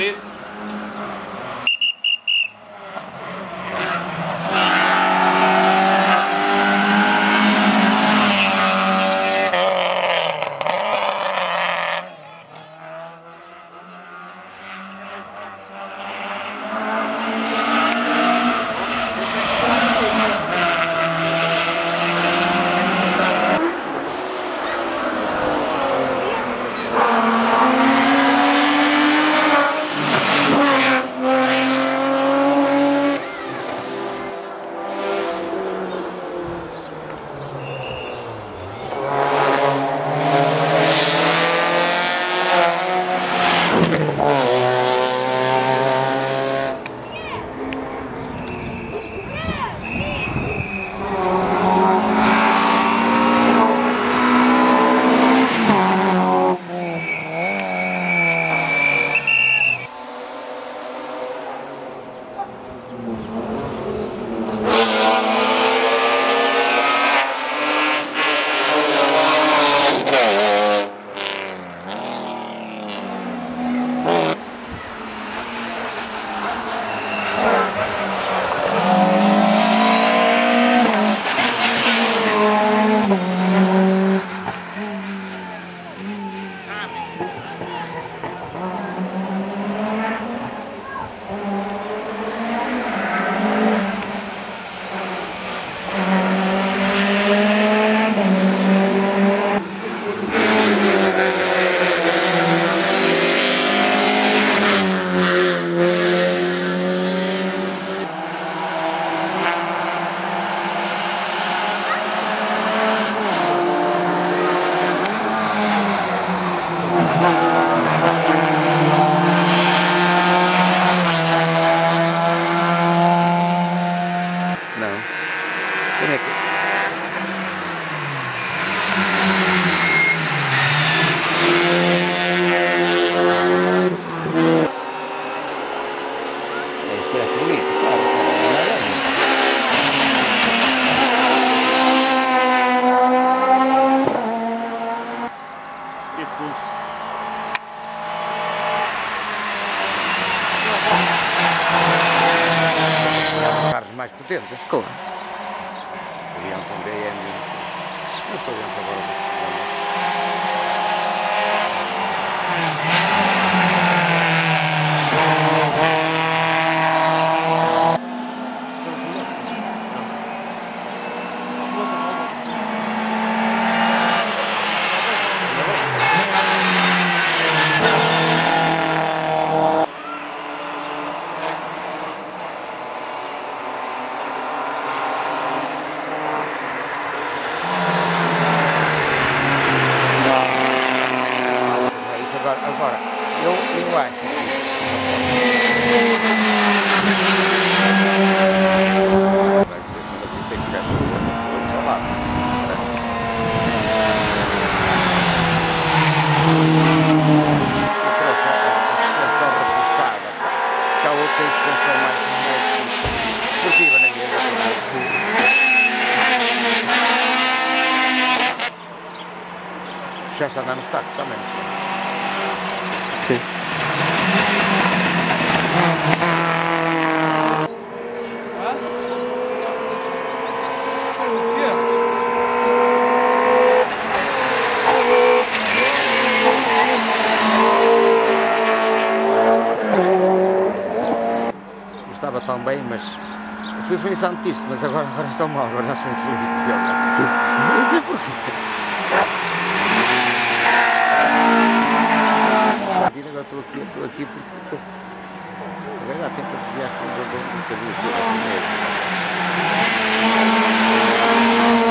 isso. Carros mais potentes. Claro. Iriam com BM. Não estou dentro agora dos agora, eu acho que assim, sem que tivesse ao lado. E trouxe a suspensão reforçada, que há outra suspensão mais esportiva na guia. Puxaste a andar no saco, somente. Sim. Não estava tão bem, mas foi em Santo Tirso, mas agora estão mal, agora nós estamos felizes. Não sei porquê. Agora estou aqui porque agora dá tempo para desviar-se um bocadinho assim mesmo.